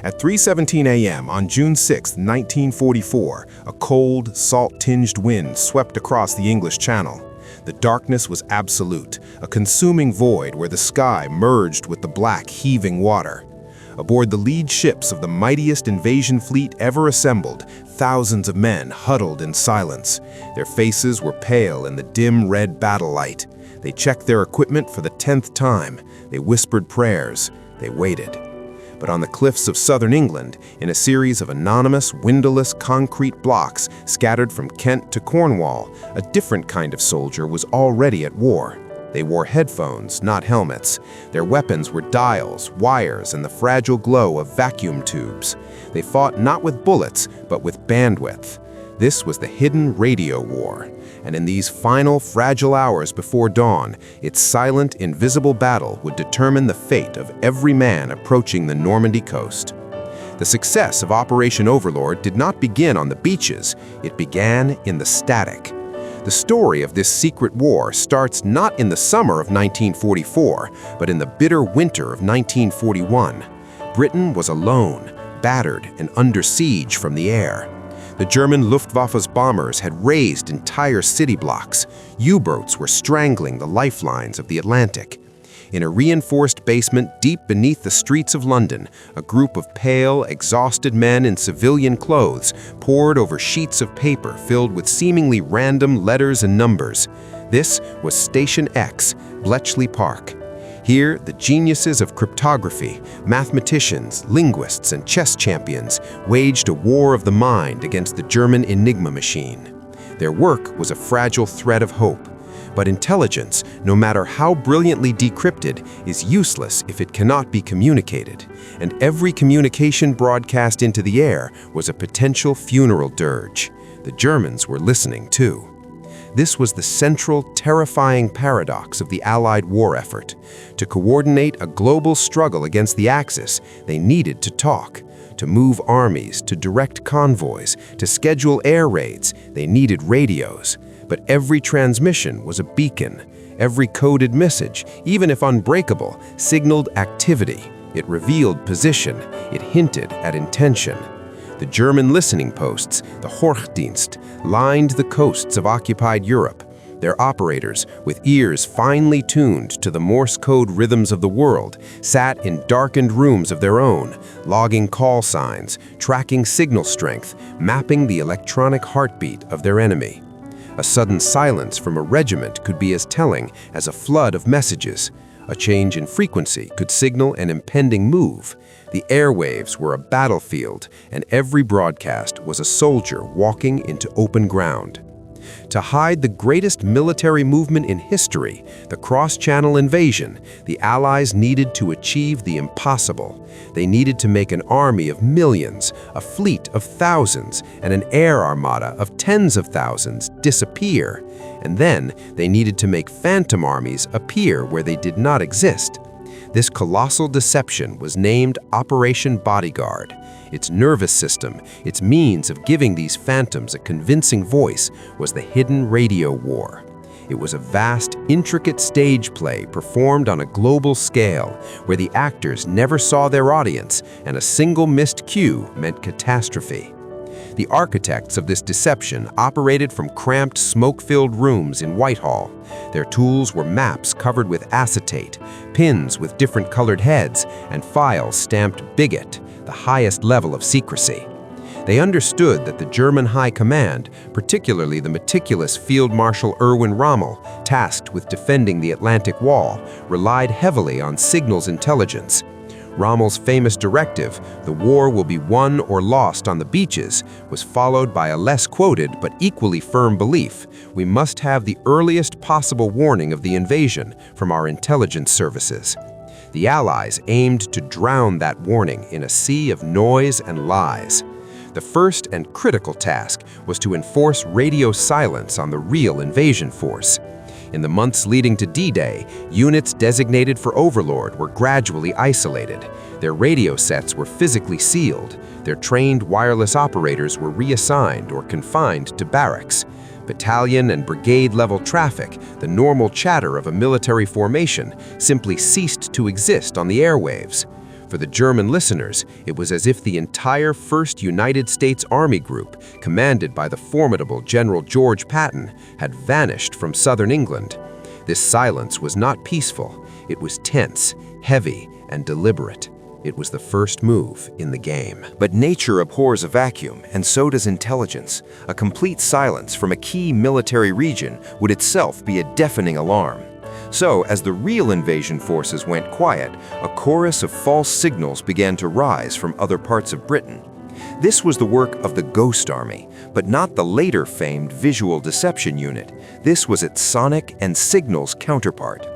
At 3:17 a.m. on June 6, 1944, a cold, salt-tinged wind swept across the English Channel. The darkness was absolute, a consuming void where the sky merged with the black, heaving water. Aboard the lead ships of the mightiest invasion fleet ever assembled, thousands of men huddled in silence. Their faces were pale in the dim red battle light. They checked their equipment for the 10th time. They whispered prayers. They waited. But on the cliffs of southern England, in a series of anonymous, windowless concrete blocks scattered from Kent to Cornwall, a different kind of soldier was already at war. They wore headphones, not helmets. Their weapons were dials, wires, and the fragile glow of vacuum tubes. They fought not with bullets, but with bandwidth. This was the hidden radio war. And in these final, fragile hours before dawn, its silent, invisible battle would determine the fate of every man approaching the Normandy coast. The success of Operation Overlord did not begin on the beaches. It began in the static. The story of this secret war starts not in the summer of 1944, but in the bitter winter of 1941. Britain was alone, battered, and under siege from the air. The German Luftwaffe's bombers had razed entire city blocks. U-boats were strangling the lifelines of the Atlantic. In a reinforced basement deep beneath the streets of London, a group of pale, exhausted men in civilian clothes pored over sheets of paper filled with seemingly random letters and numbers. This was Station X, Bletchley Park. Here, the geniuses of cryptography, mathematicians, linguists, and chess champions waged a war of the mind against the German Enigma machine. Their work was a fragile thread of hope. But intelligence, no matter how brilliantly decrypted, is useless if it cannot be communicated. And every communication broadcast into the air was a potential funeral dirge. The Germans were listening too. This was the central, terrifying paradox of the Allied war effort. To coordinate a global struggle against the Axis, they needed to talk. To move armies, to direct convoys, to schedule air raids, they needed radios. But every transmission was a beacon. Every coded message, even if unbreakable, signaled activity. It revealed position. It hinted at intention. The German listening posts, the Hochdienst, lined the coasts of occupied Europe. Their operators, with ears finely tuned to the Morse code rhythms of the world, sat in darkened rooms of their own, logging call signs, tracking signal strength, mapping the electronic heartbeat of their enemy. A sudden silence from a regiment could be as telling as a flood of messages. A change in frequency could signal an impending move. The airwaves were a battlefield, and every broadcast was a soldier walking into open ground. To hide the greatest military movement in history, the cross-channel invasion, the Allies needed to achieve the impossible. They needed to make an army of millions, a fleet of thousands, and an air armada of tens of thousands disappear. And then they needed to make phantom armies appear where they did not exist. This colossal deception was named Operation Bodyguard. Its nervous system, its means of giving these phantoms a convincing voice, was the hidden radio war. It was a vast, intricate stage play performed on a global scale, where the actors never saw their audience, and a single missed cue meant catastrophe. The architects of this deception operated from cramped, smoke-filled rooms in Whitehall. Their tools were maps covered with acetate, pins with different colored heads, and files stamped bigot, the highest level of secrecy. They understood that the German High Command, particularly the meticulous Field Marshal Erwin Rommel, tasked with defending the Atlantic Wall, relied heavily on signals intelligence. Rommel's famous directive, "The war will be won or lost on the beaches," was followed by a less quoted but equally firm belief: we must have the earliest possible warning of the invasion from our intelligence services. The Allies aimed to drown that warning in a sea of noise and lies. The first and critical task was to enforce radio silence on the real invasion force. In the months leading to D-Day, units designated for Overlord were gradually isolated. Their radio sets were physically sealed. Their trained wireless operators were reassigned or confined to barracks. Battalion and brigade-level traffic, the normal chatter of a military formation, simply ceased to exist on the airwaves. For the German listeners, it was as if the entire 1st United States Army Group, commanded by the formidable General George Patton, had vanished from southern England. This silence was not peaceful. It was tense, heavy, and deliberate. It was the first move in the game. But nature abhors a vacuum, and so does intelligence. A complete silence from a key military region would itself be a deafening alarm. So, as the real invasion forces went quiet, a chorus of false signals began to rise from other parts of Britain. This was the work of the Ghost Army, but not the later famed Visual Deception Unit. This was its sonic and signals counterpart.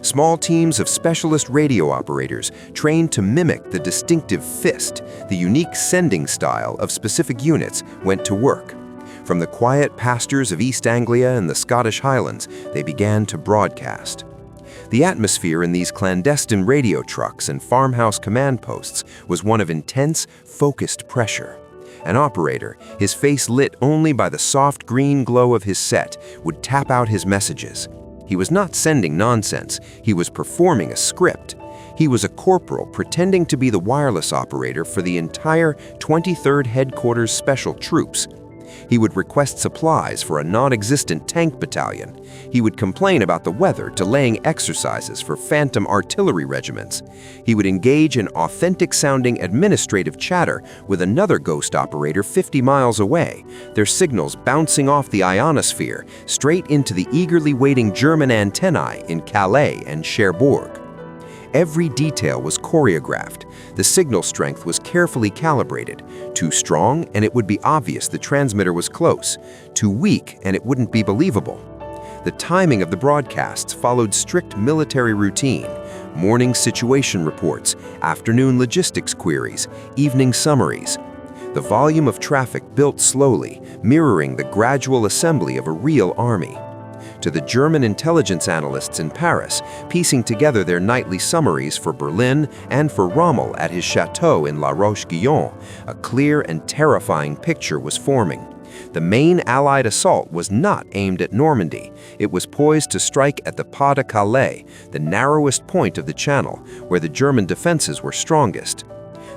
Small teams of specialist radio operators trained to mimic the distinctive fist, the unique sending style of specific units, went to work. From the quiet pastures of East Anglia and the Scottish Highlands, they began to broadcast. The atmosphere in these clandestine radio trucks and farmhouse command posts was one of intense, focused pressure. An operator, his face lit only by the soft green glow of his set, would tap out his messages. He was not sending nonsense, he was performing a script. He was a corporal pretending to be the wireless operator for the entire 23rd Headquarters Special Troops. He would request supplies for a non-existent tank battalion. He would complain about the weather, delaying exercises for phantom artillery regiments. He would engage in authentic-sounding administrative chatter with another ghost operator 50 miles away, their signals bouncing off the ionosphere straight into the eagerly waiting German antennae in Calais and Cherbourg. Every detail was choreographed. The signal strength was carefully calibrated. Too strong, and it would be obvious the transmitter was close. Too weak, and it wouldn't be believable. The timing of the broadcasts followed strict military routine: morning situation reports, afternoon logistics queries, evening summaries. The volume of traffic built slowly, mirroring the gradual assembly of a real army. To the German intelligence analysts in Paris, piecing together their nightly summaries for Berlin and for Rommel at his chateau in La Roche-Guyon, a clear and terrifying picture was forming. The main Allied assault was not aimed at Normandy. It was poised to strike at the Pas de Calais, the narrowest point of the Channel, where the German defenses were strongest.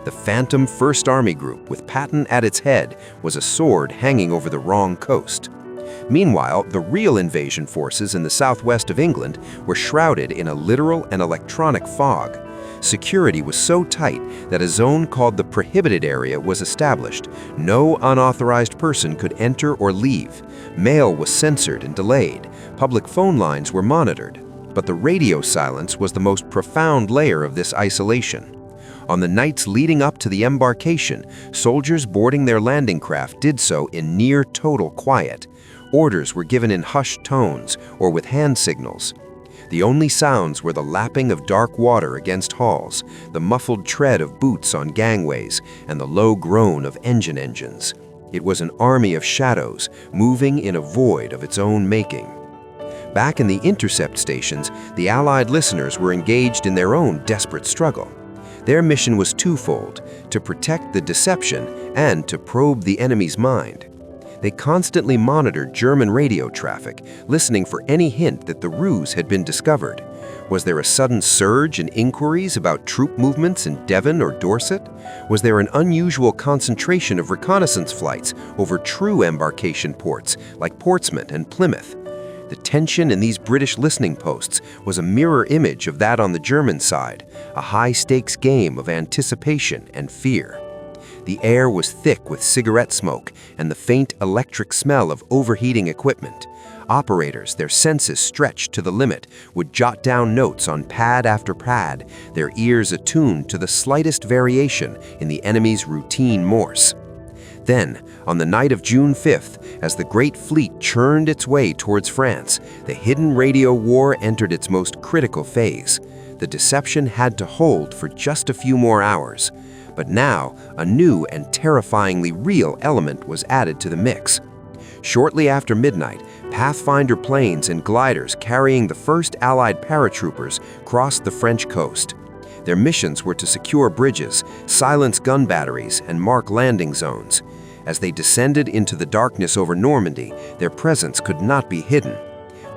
The phantom 1st Army Group, with Patton at its head, was a sword hanging over the wrong coast. Meanwhile, the real invasion forces in the southwest of England were shrouded in a literal and electronic fog. Security was so tight that a zone called the Prohibited Area was established. No unauthorized person could enter or leave. Mail was censored and delayed. Public phone lines were monitored. But the radio silence was the most profound layer of this isolation. On the nights leading up to the embarkation, soldiers boarding their landing craft did so in near total quiet. Orders were given in hushed tones or with hand signals. The only sounds were the lapping of dark water against hulls, the muffled tread of boots on gangways, and the low groan of engines. It was an army of shadows, moving in a void of its own making. Back in the intercept stations, the Allied listeners were engaged in their own desperate struggle. Their mission was twofold: to protect the deception and to probe the enemy's mind. They constantly monitored German radio traffic, listening for any hint that the ruse had been discovered. Was there a sudden surge in inquiries about troop movements in Devon or Dorset? Was there an unusual concentration of reconnaissance flights over true embarkation ports like Portsmouth and Plymouth? The tension in these British listening posts was a mirror image of that on the German side, a high-stakes game of anticipation and fear. The air was thick with cigarette smoke and the faint electric smell of overheating equipment. Operators, their senses stretched to the limit, would jot down notes on pad after pad, their ears attuned to the slightest variation in the enemy's routine Morse. Then, on the night of June 5th, as the Great Fleet churned its way towards France, the hidden radio war entered its most critical phase. The deception had to hold for just a few more hours. But now, a new and terrifyingly real element was added to the mix. Shortly after midnight, Pathfinder planes and gliders carrying the first Allied paratroopers crossed the French coast. Their missions were to secure bridges, silence gun batteries, and mark landing zones. As they descended into the darkness over Normandy, their presence could not be hidden.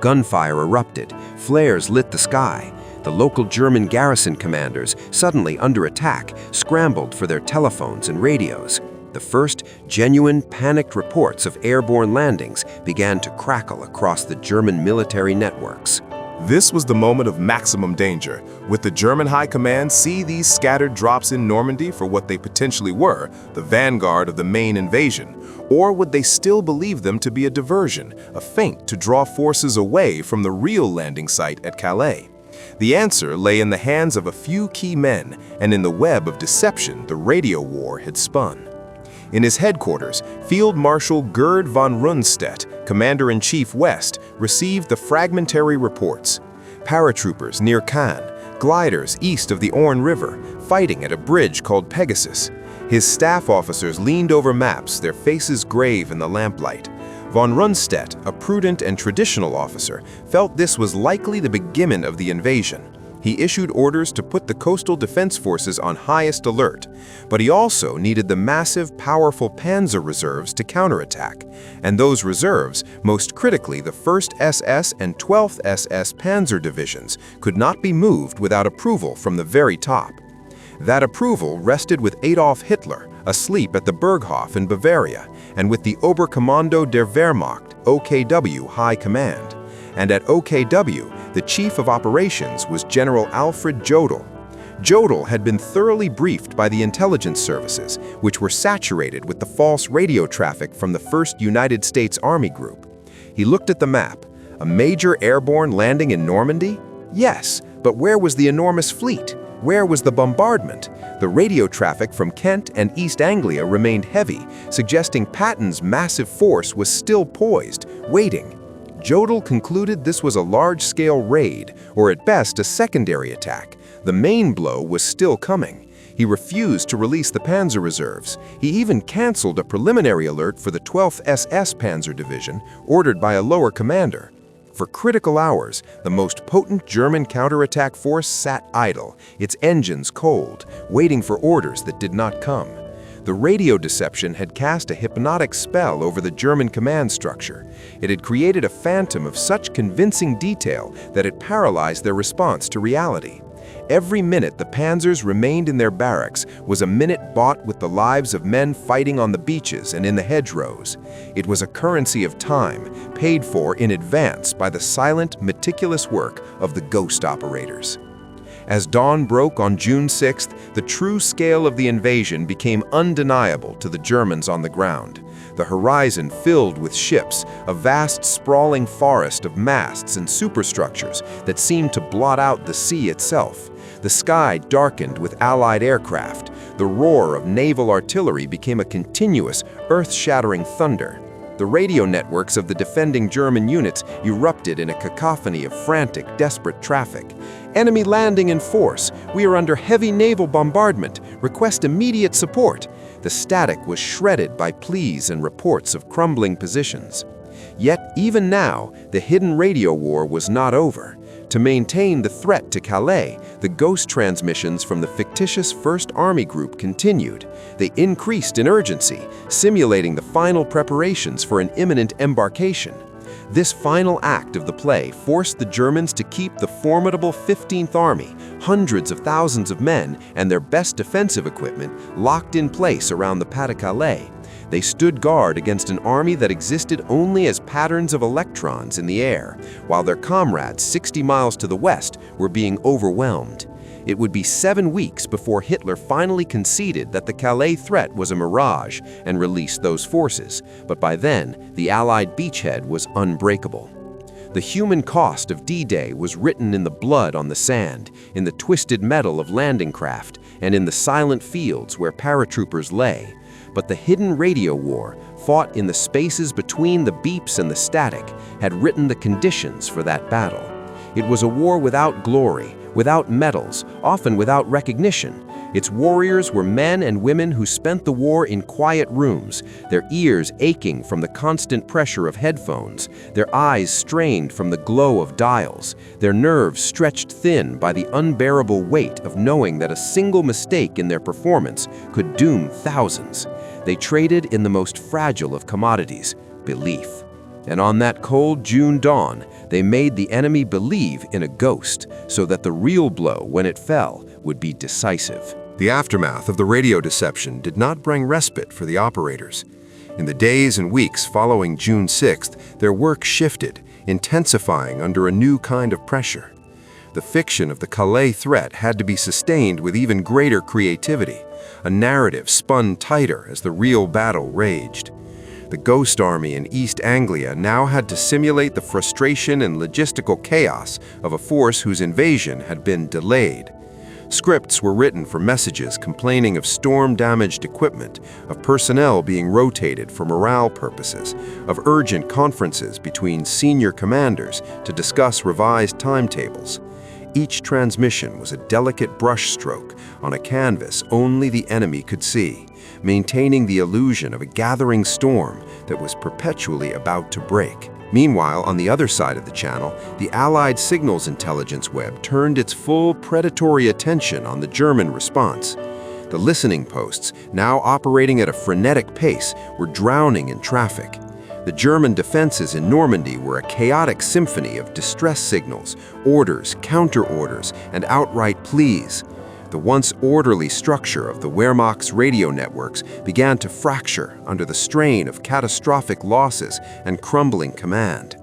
Gunfire erupted, flares lit the sky. The local German garrison commanders, suddenly under attack, scrambled for their telephones and radios. The first genuine panicked reports of airborne landings began to crackle across the German military networks. This was the moment of maximum danger. Would the German High Command see these scattered drops in Normandy for what they potentially were, the vanguard of the main invasion? Or would they still believe them to be a diversion, a feint to draw forces away from the real landing site at Calais? The answer lay in the hands of a few key men, and in the web of deception the radio war had spun. In his headquarters, Field Marshal Gerd von Rundstedt, Commander-in-Chief West, received the fragmentary reports. Paratroopers near Caen, gliders east of the Orne River, fighting at a bridge called Pegasus. His staff officers leaned over maps, their faces grave in the lamplight. Von Rundstedt, a prudent and traditional officer, felt this was likely the beginning of the invasion. He issued orders to put the coastal defense forces on highest alert, but he also needed the massive, powerful panzer reserves to counterattack, and those reserves, most critically the 1st SS and 12th SS Panzer divisions, could not be moved without approval from the very top. That approval rested with Adolf Hitler, asleep at the Berghof in Bavaria, and with the Oberkommando der Wehrmacht, OKW High Command. And at OKW, the Chief of Operations was General Alfred Jodl. Jodl had been thoroughly briefed by the intelligence services, which were saturated with the false radio traffic from the 1st United States Army Group. He looked at the map. A major airborne landing in Normandy? Yes, but where was the enormous fleet? Where was the bombardment? The radio traffic from Kent and East Anglia remained heavy, suggesting Patton's massive force was still poised, waiting. Jodl concluded this was a large-scale raid, or at best a secondary attack. The main blow was still coming. He refused to release the panzer reserves. He even canceled a preliminary alert for the 12th SS Panzer Division, ordered by a lower commander. For critical hours, the most potent German counterattack force sat idle, its engines cold, waiting for orders that did not come. The radio deception had cast a hypnotic spell over the German command structure. It had created a phantom of such convincing detail that it paralyzed their response to reality. Every minute the panzers remained in their barracks was a minute bought with the lives of men fighting on the beaches and in the hedgerows. It was a currency of time, paid for in advance by the silent, meticulous work of the ghost operators. As dawn broke on June 6th, the true scale of the invasion became undeniable to the Germans on the ground. The horizon filled with ships, a vast sprawling forest of masts and superstructures that seemed to blot out the sea itself. The sky darkened with Allied aircraft. The roar of naval artillery became a continuous, earth-shattering thunder. The radio networks of the defending German units erupted in a cacophony of frantic, desperate traffic. Enemy landing in force. We are under heavy naval bombardment. Request immediate support. The static was shredded by pleas and reports of crumbling positions. Yet, even now, the hidden radio war was not over. To maintain the threat to Calais, the ghost transmissions from the fictitious 1st Army Group continued. They increased in urgency, simulating the final preparations for an imminent embarkation. This final act of the play forced the Germans to keep the formidable 15th Army, hundreds of thousands of men, and their best defensive equipment locked in place around the Pas-de-Calais. They stood guard against an army that existed only as patterns of electrons in the air, while their comrades 60 miles to the west were being overwhelmed. It would be 7 weeks before Hitler finally conceded that the Calais threat was a mirage and released those forces, but by then, the Allied beachhead was unbreakable. The human cost of D-Day was written in the blood on the sand, in the twisted metal of landing craft, and in the silent fields where paratroopers lay. But the hidden radio war, fought in the spaces between the beeps and the static, had written the conditions for that battle. It was a war without glory, without medals, often without recognition. Its warriors were men and women who spent the war in quiet rooms, their ears aching from the constant pressure of headphones, their eyes strained from the glow of dials, their nerves stretched thin by the unbearable weight of knowing that a single mistake in their performance could doom thousands. They traded in the most fragile of commodities, belief. And on that cold June dawn, They made the enemy believe in a ghost so that the real blow, when it fell, would be decisive. The aftermath of the radio deception did not bring respite for the operators. In the days and weeks following June 6th, their work shifted, intensifying under a new kind of pressure. The fiction of the Calais threat had to be sustained with even greater creativity. A narrative spun tighter as the real battle raged. The Ghost Army in East Anglia now had to simulate the frustration and logistical chaos of a force whose invasion had been delayed. Scripts were written for messages complaining of storm-damaged equipment, of personnel being rotated for morale purposes, of urgent conferences between senior commanders to discuss revised timetables. Each transmission was a delicate brushstroke on a canvas only the enemy could see, maintaining the illusion of a gathering storm that was perpetually about to break. Meanwhile, on the other side of the channel, the Allied signals intelligence web turned its full predatory attention on the German response. The listening posts, now operating at a frenetic pace, were drowning in traffic. The German defenses in Normandy were a chaotic symphony of distress signals, orders, counter-orders, and outright pleas. The once orderly structure of the Wehrmacht's radio networks began to fracture under the strain of catastrophic losses and crumbling command.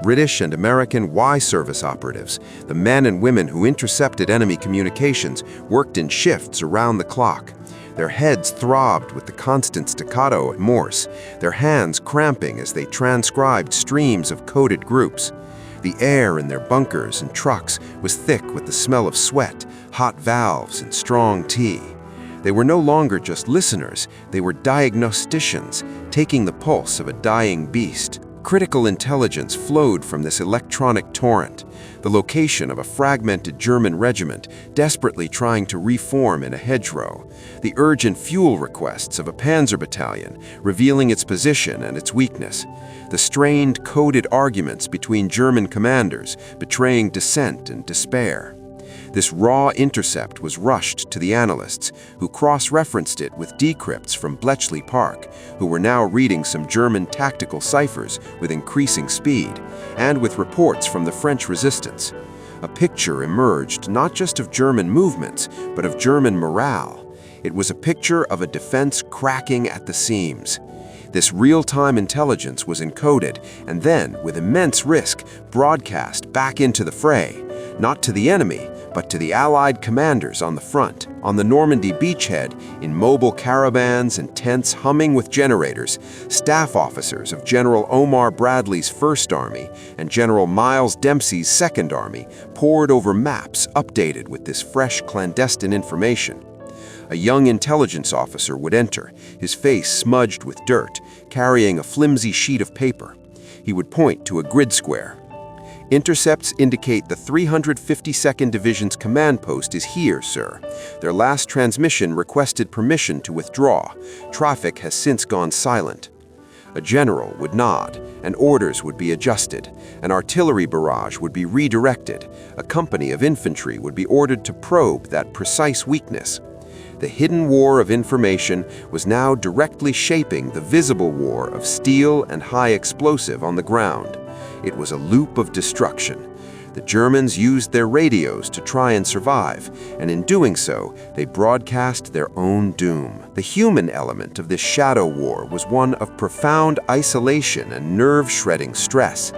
British and American WWII service operatives, the men and women who intercepted enemy communications, worked in shifts around the clock. Their heads throbbed with the constant staccato of Morse, their hands cramping as they transcribed streams of coded groups. The air in their bunkers and trucks was thick with the smell of sweat, hot valves, and strong tea. They were no longer just listeners, they were diagnosticians, taking the pulse of a dying beast. Critical intelligence flowed from this electronic torrent, the location of a fragmented German regiment desperately trying to reform in a hedgerow, the urgent fuel requests of a panzer battalion revealing its position and its weakness, the strained coded arguments between German commanders betraying dissent and despair. This raw intercept was rushed to the analysts, who cross-referenced it with decrypts from Bletchley Park, who were now reading some German tactical ciphers with increasing speed, and with reports from the French resistance. A picture emerged not just of German movements, but of German morale. It was a picture of a defense cracking at the seams. This real-time intelligence was encoded and then, with immense risk, broadcast back into the fray, not to the enemy, but to the Allied commanders on the front. On the Normandy beachhead, in mobile caravans and tents humming with generators, staff officers of General Omar Bradley's First Army and General Miles Dempsey's Second Army pored over maps updated with this fresh clandestine information. A young intelligence officer would enter, his face smudged with dirt, carrying a flimsy sheet of paper. He would point to a grid square. Intercepts indicate the 352nd Division's command post is here, sir. Their last transmission requested permission to withdraw. Traffic has since gone silent. A general would nod, and orders would be adjusted. An artillery barrage would be redirected. A company of infantry would be ordered to probe that precise weakness. The hidden war of information was now directly shaping the visible war of steel and high explosive on the ground. It was a loop of destruction. The Germans used their radios to try and survive, and in doing so, they broadcast their own doom. The human element of this shadow war was one of profound isolation and nerve-shredding stress.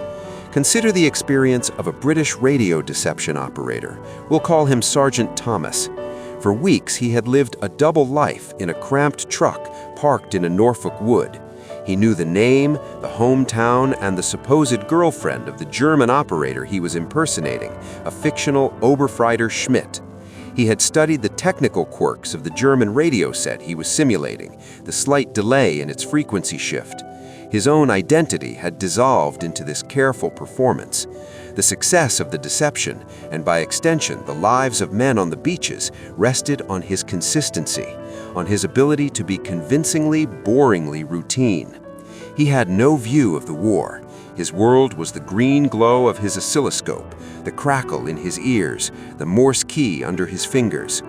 Consider the experience of a British radio deception operator. We'll call him Sergeant Thomas. For weeks, he had lived a double life in a cramped truck parked in a Norfolk wood. He knew the name, the hometown, and the supposed girlfriend of the German operator he was impersonating, a fictional Oberfreiter Schmidt. He had studied the technical quirks of the German radio set he was simulating, the slight delay in its frequency shift. His own identity had dissolved into this careful performance. The success of the deception, and by extension the lives of men on the beaches, rested on his consistency, on his ability to be convincingly, boringly routine. He had no view of the war. His world was the green glow of his oscilloscope, the crackle in his ears, the Morse key under his fingers.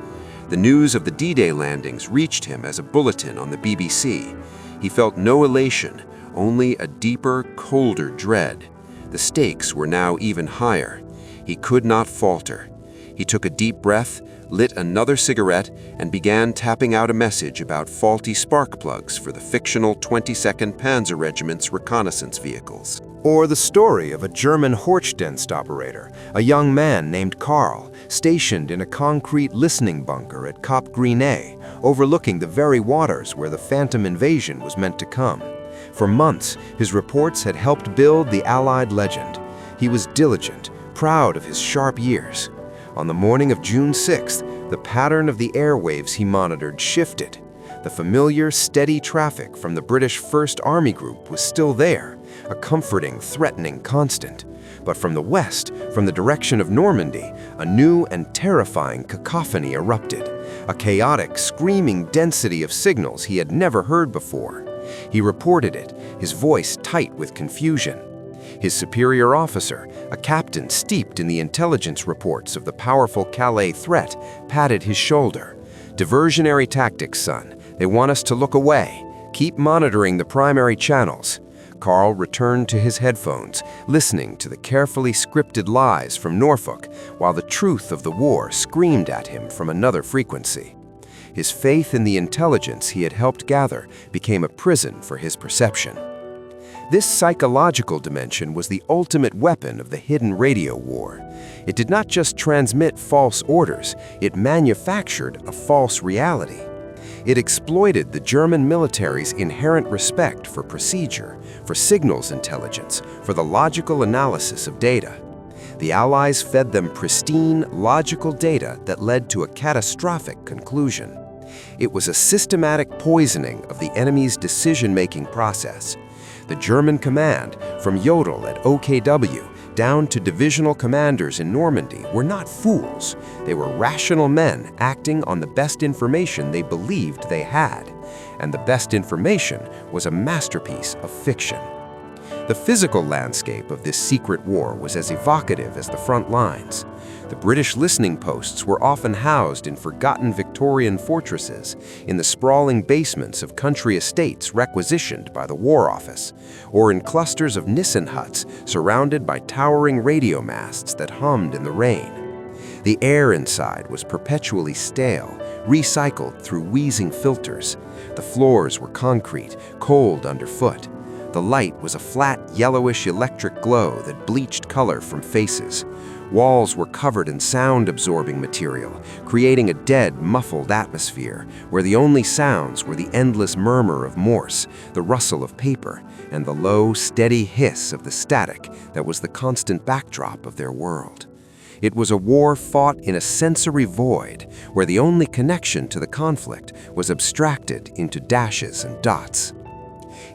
The news of the D-Day landings reached him as a bulletin on the BBC. He felt no elation, only a deeper, colder dread. The stakes were now even higher. He could not falter. He took a deep breath, lit another cigarette, and began tapping out a message about faulty spark plugs for the fictional 22nd Panzer Regiment's reconnaissance vehicles. Or the story of a German Horchdienst operator, a young man named Karl, stationed in a concrete listening bunker at Cap Gris-Nez, overlooking the very waters where the Phantom invasion was meant to come. For months, his reports had helped build the Allied legend. He was diligent, proud of his sharp years. On the morning of June 6th, the pattern of the airwaves he monitored shifted. The familiar, steady traffic from the British 1st Army Group was still there, a comforting, threatening constant. But from the west, from the direction of Normandy, a new and terrifying cacophony erupted, a chaotic, screaming density of signals he had never heard before. He reported it, his voice tight with confusion. His superior officer, a captain steeped in the intelligence reports of the powerful Calais threat, patted his shoulder. "Diversionary tactics, son. They want us to look away. Keep monitoring the primary channels." Karl returned to his headphones, listening to the carefully scripted lies from Norfolk, while the truth of the war screamed at him from another frequency. His faith in the intelligence he had helped gather became a prison for his perception. This psychological dimension was the ultimate weapon of the hidden radio war. It did not just transmit false orders, it manufactured a false reality. It exploited the German military's inherent respect for procedure, for signals intelligence, for the logical analysis of data. The Allies fed them pristine, logical data that led to a catastrophic conclusion. It was a systematic poisoning of the enemy's decision-making process. The German command, from Jodl at OKW down to divisional commanders in Normandy, were not fools. They were rational men acting on the best information they believed they had. And the best information was a masterpiece of fiction. The physical landscape of this secret war was as evocative as the front lines. The British listening posts were often housed in forgotten Victorian fortresses, in the sprawling basements of country estates requisitioned by the War Office, or in clusters of Nissen huts surrounded by towering radio masts that hummed in the rain. The air inside was perpetually stale, recycled through wheezing filters. The floors were concrete, cold underfoot. The light was a flat, yellowish electric glow that bleached color from faces. Walls were covered in sound-absorbing material, creating a dead, muffled atmosphere where the only sounds were the endless murmur of Morse, the rustle of paper, and the low, steady hiss of the static that was the constant backdrop of their world. It was a war fought in a sensory void where the only connection to the conflict was abstracted into dashes and dots.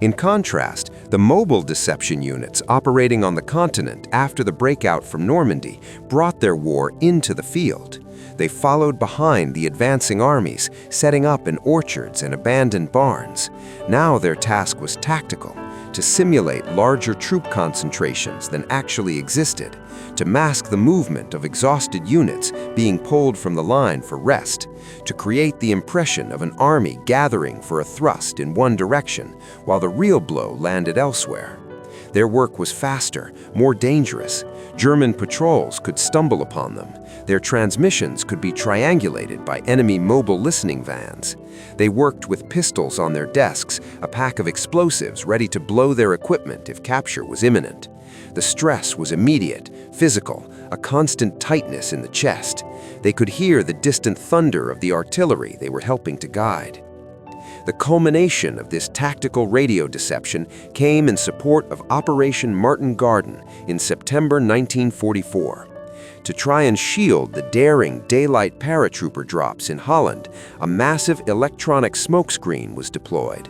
In contrast, the mobile deception units operating on the continent after the breakout from Normandy brought their war into the field. They followed behind the advancing armies, setting up in orchards and abandoned barns. Now their task was tactical, to simulate larger troop concentrations than actually existed, to mask the movement of exhausted units being pulled from the line for rest, to create the impression of an army gathering for a thrust in one direction while the real blow landed elsewhere. Their work was faster, more dangerous. German patrols could stumble upon them. Their transmissions could be triangulated by enemy mobile listening vans. They worked with pistols on their desks, a pack of explosives ready to blow their equipment if capture was imminent. The stress was immediate, physical, a constant tightness in the chest. They could hear the distant thunder of the artillery they were helping to guide. The culmination of this tactical radio deception came in support of Operation Martin Garden in September 1944. To try and shield the daring daylight paratrooper drops in Holland, a massive electronic smokescreen was deployed.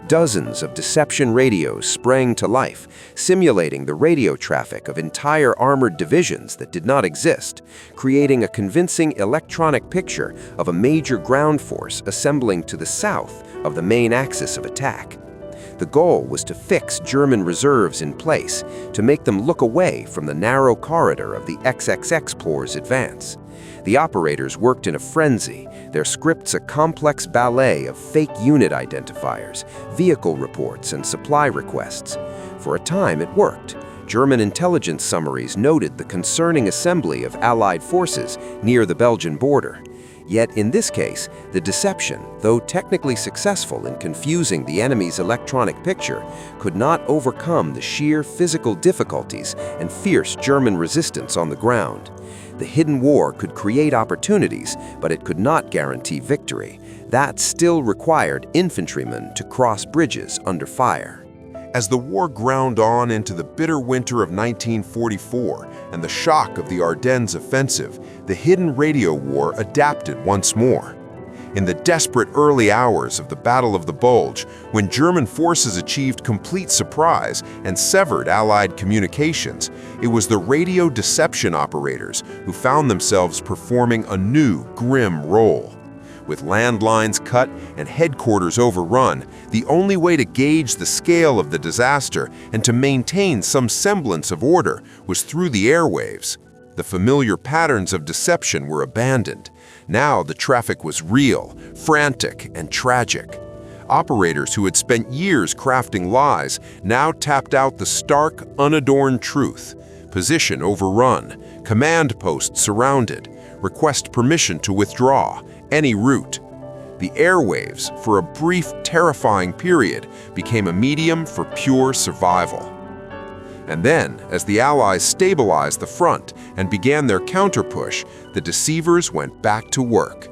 Dozens of deception radios sprang to life, simulating the radio traffic of entire armored divisions that did not exist, creating a convincing electronic picture of a major ground force assembling to the south of the main axis of attack. The goal was to fix German reserves in place, to make them look away from the narrow corridor of the XXX Corps' advance. The operators worked in a frenzy, their scripts a complex ballet of fake unit identifiers, vehicle reports, and supply requests. For a time it worked. German intelligence summaries noted the concerning assembly of Allied forces near the Belgian border. Yet in this case, the deception, though technically successful in confusing the enemy's electronic picture, could not overcome the sheer physical difficulties and fierce German resistance on the ground. The hidden war could create opportunities, but it could not guarantee victory. That still required infantrymen to cross bridges under fire. As the war ground on into the bitter winter of 1944 and the shock of the Ardennes offensive, the hidden radio war adapted once more. In the desperate early hours of the Battle of the Bulge, when German forces achieved complete surprise and severed Allied communications, it was the radio deception operators who found themselves performing a new, grim role. With landlines cut and headquarters overrun, the only way to gauge the scale of the disaster and to maintain some semblance of order was through the airwaves. The familiar patterns of deception were abandoned. Now the traffic was real, frantic, and tragic. Operators who had spent years crafting lies now tapped out the stark, unadorned truth. Position overrun, command post surrounded, request permission to withdraw, any route. The airwaves, for a brief, terrifying period, became a medium for pure survival. And then, as the Allies stabilized the front and began their counterpush, the deceivers went back to work.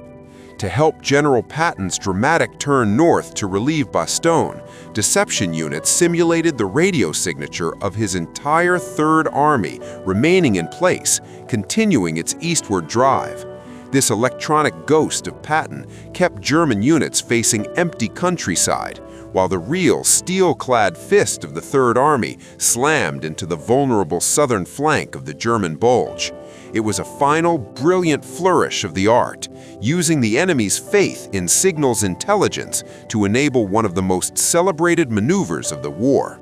To help General Patton's dramatic turn north to relieve Bastogne, deception units simulated the radio signature of his entire Third Army remaining in place, continuing its eastward drive. This electronic ghost of Patton kept German units facing empty countryside, while the real steel-clad fist of the Third Army slammed into the vulnerable southern flank of the German Bulge. It was a final, brilliant flourish of the art, using the enemy's faith in signals intelligence to enable one of the most celebrated maneuvers of the war.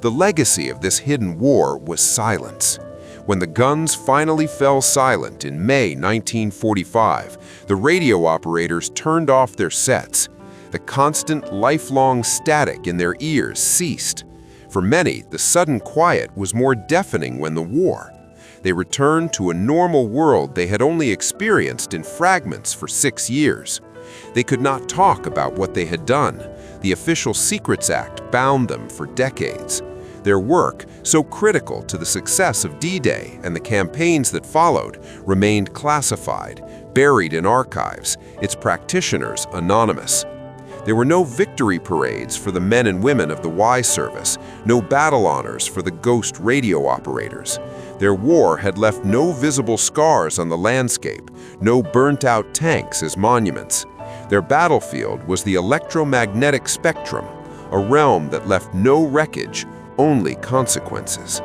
The legacy of this hidden war was silence. When the guns finally fell silent in May 1945, the radio operators turned off their sets. The constant, lifelong static in their ears ceased. For many, the sudden quiet was more deafening when the war. They returned to a normal world they had only experienced in fragments for 6 years. They could not talk about what they had done. The Official Secrets Act bound them for decades. Their work, so critical to the success of D-Day and the campaigns that followed, remained classified, buried in archives, its practitioners anonymous. There were no victory parades for the men and women of the WWII service, no battle honors for the ghost radio operators. Their war had left no visible scars on the landscape, no burnt-out tanks as monuments. Their battlefield was the electromagnetic spectrum, a realm that left no wreckage, only consequences.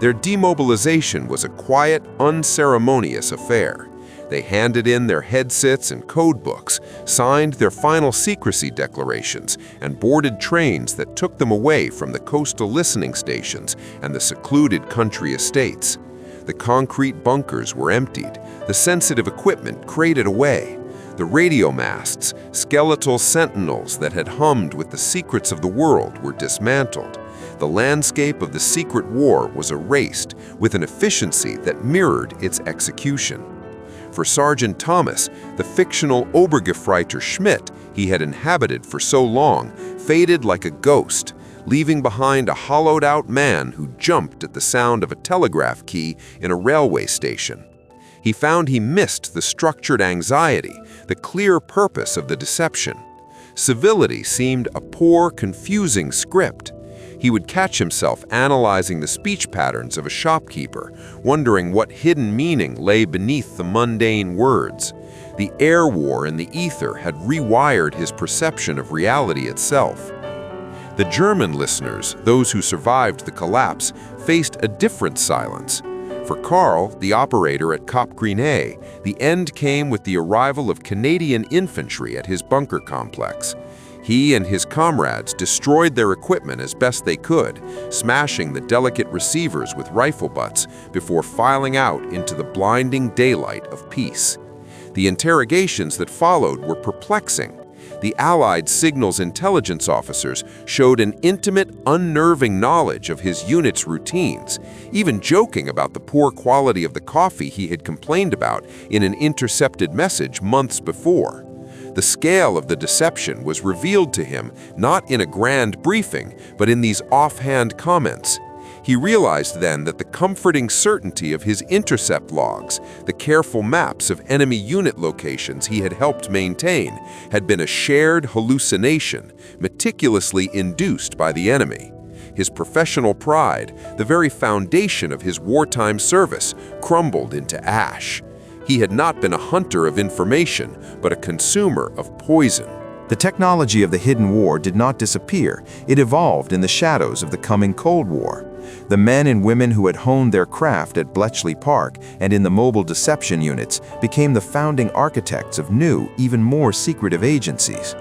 Their demobilization was a quiet, unceremonious affair. They handed in their headsets and code books, signed their final secrecy declarations, and boarded trains that took them away from the coastal listening stations and the secluded country estates. The concrete bunkers were emptied, the sensitive equipment crated away. The radio masts, skeletal sentinels that had hummed with the secrets of the world, were dismantled. The landscape of the secret war was erased with an efficiency that mirrored its execution. For Sergeant Thomas, the fictional Obergefreiter Schmidt he had inhabited for so long faded like a ghost, leaving behind a hollowed-out man who jumped at the sound of a telegraph key in a railway station. He found he missed the structured anxiety, the clear purpose of the deception. Civility seemed a poor, confusing script. He would catch himself analyzing the speech patterns of a shopkeeper, wondering what hidden meaning lay beneath the mundane words. The air war in the ether had rewired his perception of reality itself. The German listeners, those who survived the collapse, faced a different silence. For Karl, the operator at Cap Gris-Nez, the end came with the arrival of Canadian infantry at his bunker complex. He and his comrades destroyed their equipment as best they could, smashing the delicate receivers with rifle butts before filing out into the blinding daylight of peace. The interrogations that followed were perplexing. The Allied signals intelligence officers showed an intimate, unnerving knowledge of his unit's routines, even joking about the poor quality of the coffee he had complained about in an intercepted message months before. The scale of the deception was revealed to him not in a grand briefing, but in these offhand comments. He realized then that the comforting certainty of his intercept logs, the careful maps of enemy unit locations he had helped maintain, had been a shared hallucination, meticulously induced by the enemy. His professional pride, the very foundation of his wartime service, crumbled into ash. He had not been a hunter of information, but a consumer of poison. The technology of the hidden war did not disappear. It evolved in the shadows of the coming Cold War. The men and women who had honed their craft at Bletchley Park and in the mobile deception units became the founding architects of new, even more secretive agencies.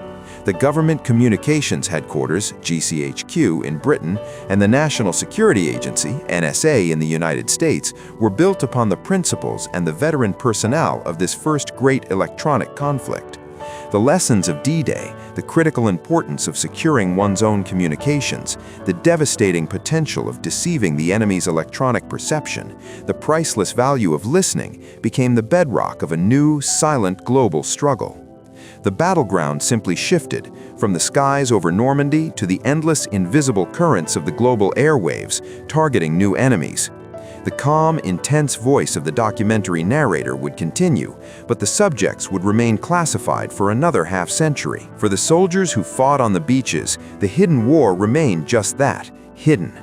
The Government Communications Headquarters, GCHQ, in Britain, and the National Security Agency, NSA, in the United States, were built upon the principles and the veteran personnel of this first great electronic conflict. The lessons of D-Day, the critical importance of securing one's own communications, the devastating potential of deceiving the enemy's electronic perception, the priceless value of listening became the bedrock of a new, silent global struggle. The battleground simply shifted, from the skies over Normandy to the endless, invisible currents of the global airwaves, targeting new enemies. The calm, intense voice of the documentary narrator would continue, but the subjects would remain classified for another half-century. For the soldiers who fought on the beaches, the hidden war remained just that, hidden.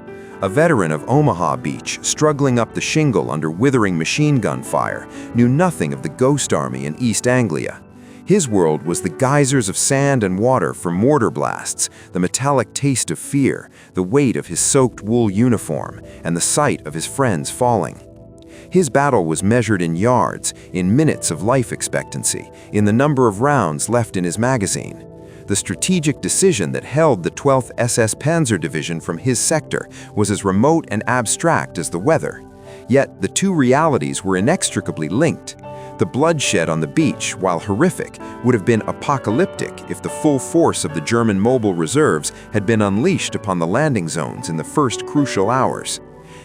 A veteran of Omaha Beach, struggling up the shingle under withering machine gun fire, knew nothing of the Ghost Army in East Anglia. His world was the geysers of sand and water from mortar blasts, the metallic taste of fear, the weight of his soaked wool uniform, and the sight of his friends falling. His battle was measured in yards, in minutes of life expectancy, in the number of rounds left in his magazine. The strategic decision that held the 12th SS Panzer Division from his sector was as remote and abstract as the weather. Yet the two realities were inextricably linked. The bloodshed on the beach, while horrific, would have been apocalyptic if the full force of the German mobile reserves had been unleashed upon the landing zones in the first crucial hours.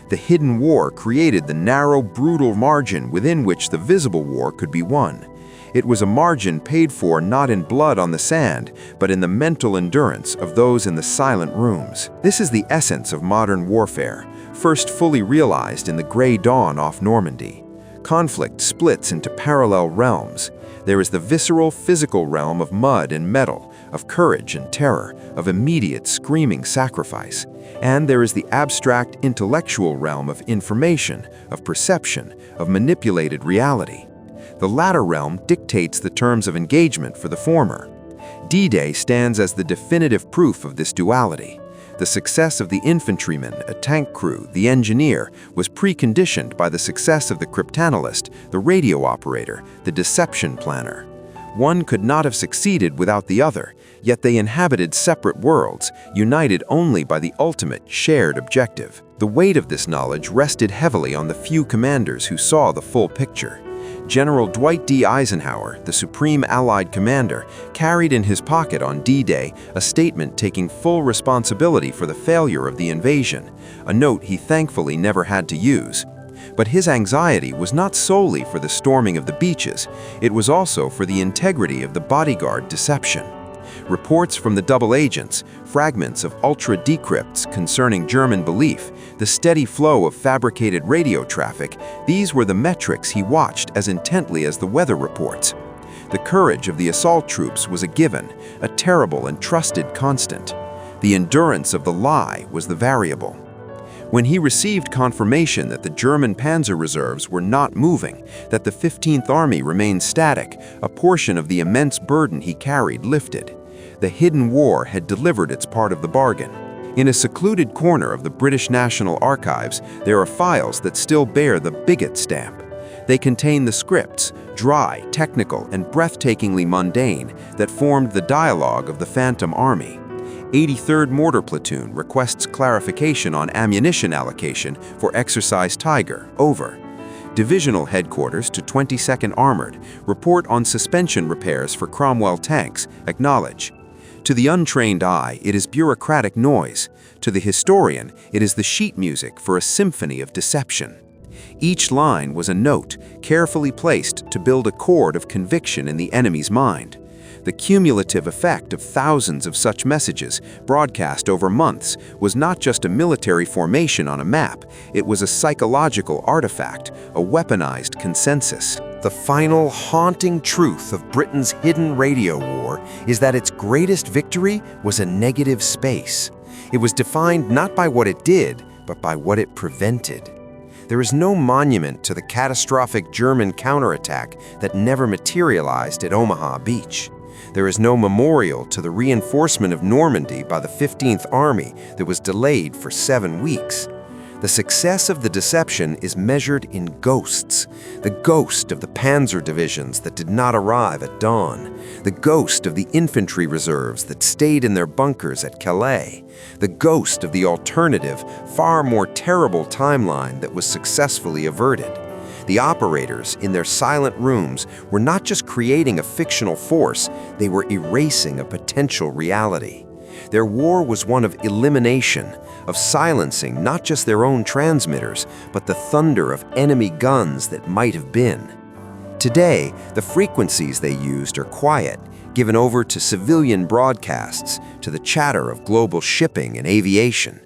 The hidden war created the narrow, brutal margin within which the visible war could be won. It was a margin paid for not in blood on the sand, but in the mental endurance of those in the silent rooms. This is the essence of modern warfare, first fully realized in the gray dawn off Normandy. Conflict splits into parallel realms. There is the visceral, physical realm of mud and metal, of courage and terror, of immediate, screaming sacrifice. And there is the abstract, intellectual realm of information, of perception, of manipulated reality. The latter realm dictates the terms of engagement for the former. D-Day stands as the definitive proof of this duality. The success of the infantryman, a tank crew, the engineer, was preconditioned by the success of the cryptanalyst, the radio operator, the deception planner. One could not have succeeded without the other, yet they inhabited separate worlds, united only by the ultimate, shared objective. The weight of this knowledge rested heavily on the few commanders who saw the full picture. General Dwight D. Eisenhower, the Supreme Allied Commander, carried in his pocket on D-Day a statement taking full responsibility for the failure of the invasion, a note he thankfully never had to use. But his anxiety was not solely for the storming of the beaches, it was also for the integrity of the bodyguard deception. Reports from the double agents, fragments of ultra-decrypts concerning German belief, the steady flow of fabricated radio traffic, these were the metrics he watched as intently as the weather reports. The courage of the assault troops was a given, a terrible and trusted constant. The endurance of the lie was the variable. When he received confirmation that the German panzer reserves were not moving, that the 15th Army remained static, a portion of the immense burden he carried lifted. The hidden war had delivered its part of the bargain. In a secluded corner of the British National Archives, there are files that still bear the bigot stamp. They contain the scripts, dry, technical, and breathtakingly mundane, that formed the dialogue of the Phantom Army. 83rd Mortar Platoon requests clarification on ammunition allocation for Exercise Tiger, over. Divisional Headquarters to 22nd Armored, report on suspension repairs for Cromwell tanks, acknowledge. To the untrained eye, it is bureaucratic noise. To the historian, it is the sheet music for a symphony of deception. Each line was a note, carefully placed to build a chord of conviction in the enemy's mind. The cumulative effect of thousands of such messages, broadcast over months, was not just a military formation on a map, it was a psychological artifact, a weaponized consensus. The final haunting truth of Britain's hidden radio war is that its greatest victory was a negative space. It was defined not by what it did, but by what it prevented. There is no monument to the catastrophic German counterattack that never materialized at Omaha Beach. There is no memorial to the reinforcement of Normandy by the 15th Army that was delayed for 7 weeks. The success of the deception is measured in ghosts. The ghost of the panzer divisions that did not arrive at dawn. The ghost of the infantry reserves that stayed in their bunkers at Calais. The ghost of the alternative, far more terrible timeline that was successfully averted. The operators, in their silent rooms, were not just creating a fictional force, they were erasing a potential reality. Their war was one of elimination, of silencing not just their own transmitters, but the thunder of enemy guns that might have been. Today, the frequencies they used are quiet, given over to civilian broadcasts, to the chatter of global shipping and aviation.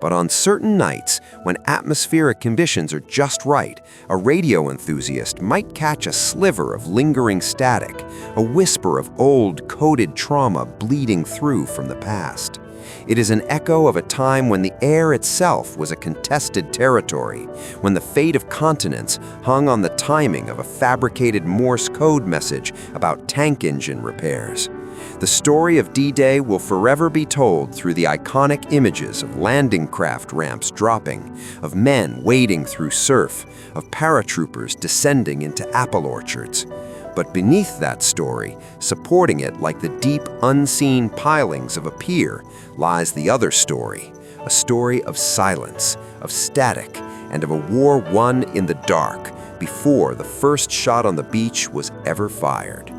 But on certain nights, when atmospheric conditions are just right, a radio enthusiast might catch a sliver of lingering static, a whisper of old, coded trauma bleeding through from the past. It is an echo of a time when the air itself was a contested territory, when the fate of continents hung on the timing of a fabricated Morse code message about tank engine repairs. The story of D-Day will forever be told through the iconic images of landing craft ramps dropping, of men wading through surf, of paratroopers descending into apple orchards. But beneath that story, supporting it like the deep, unseen pilings of a pier, lies the other story, a story of silence, of static, and of a war won in the dark, before the first shot on the beach was ever fired.